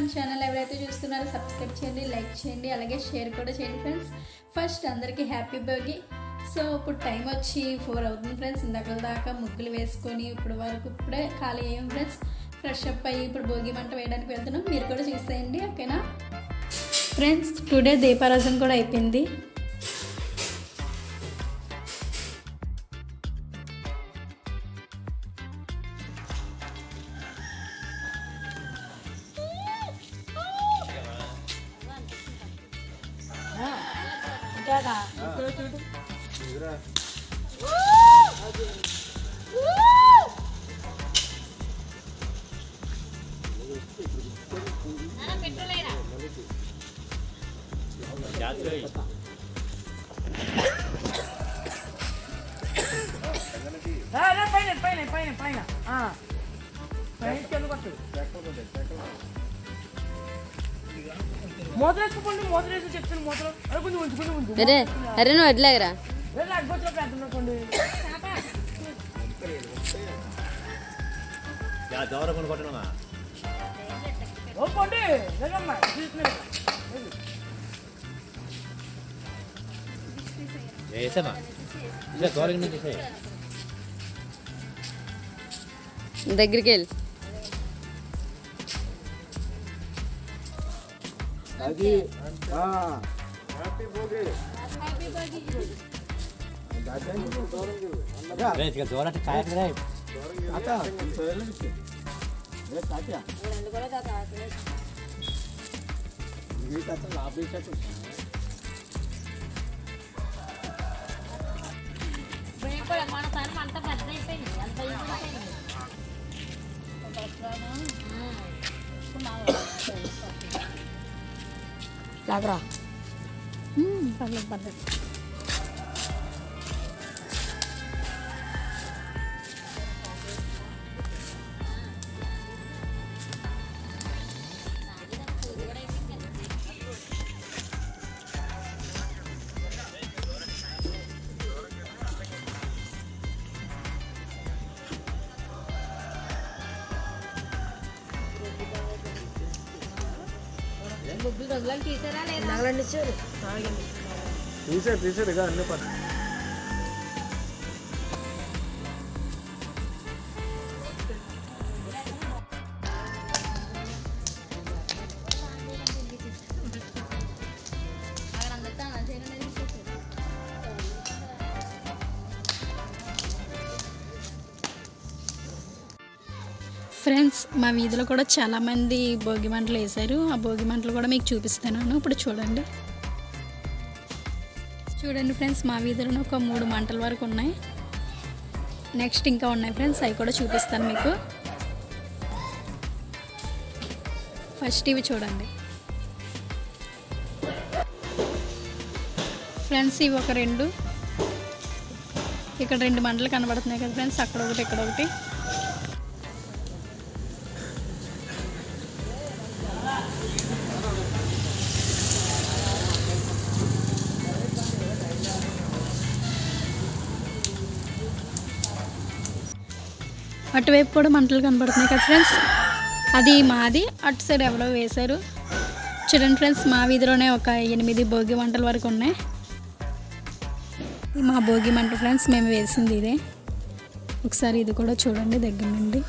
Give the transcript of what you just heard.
మన ఛానల్ ఎవరైతే చూస్తున్నారో సబ్స్క్రైబ్ చేయండి, లైక్ చేయండి, అలాగే షేర్ కూడా చేయండి ఫ్రెండ్స్. ఫస్ట్ అందరికీ హ్యాపీ భోగి. సో ఇప్పుడు టైం వచ్చి 4 అవుతుంది ఫ్రెండ్స్. ఇందాక దాకా ముగ్గులు వేసుకొని ఇప్పుడే ఖాళీ అయ్యాం ఫ్రెండ్స్. ఫ్రెష్ అప్ అయ్యి ఇప్పుడు భోగి మంట వేయడానికి వెళ్తున్నాం. మీరు కూడా చూసేయండి, ఓకేనా ఫ్రెండ్స్. టుడే దీపారాజన కూడా అయిపోయింది. అరే నువ్వు ఎట్లాగరా దగ్గరికి వెళ్ళి మన తనం అంత పెద్ద అయిపోయింది, అంత లాగరా పర్లేదు. తీసాడు ఇక అన్నీ పని. ఫ్రెండ్స్ మా వీధిలో కూడా చాలామంది భోగి మంటలు వేశారు. ఆ భోగి మంటలు కూడా మీకు చూపిస్తున్నాను. ఇప్పుడు చూడండి ఫ్రెండ్స్, మా వీధిలో ఒక 3 మంటల వరకు ఉన్నాయి. నెక్స్ట్ ఇంకా ఉన్నాయి ఫ్రెండ్స్, అవి కూడా చూపిస్తాను మీకు. ఫస్ట్ ఇవి చూడండి ఫ్రెండ్స్, ఇవి ఒక 2 ఇక్కడ 2 మంటలు కనబడుతున్నాయి కదా ఫ్రెండ్స్, అక్కడ ఒకటి ఇక్కడ ఒకటి. అటువైపు కూడా మంటలు కనబడుతున్నాయి కదా ఫ్రెండ్స్, అది మాది. అటు సైడ్ ఎవరో వేశారు. చూడండి ఫ్రెండ్స్, మా వీధిలోనే ఒక 8 భోగి మంటల వరకు ఉన్నాయి. మా భోగి మంట ఫ్రెండ్స్, మేము వేసింది ఇదే. ఒకసారి ఇది కూడా చూడండి దగ్గర నుండి.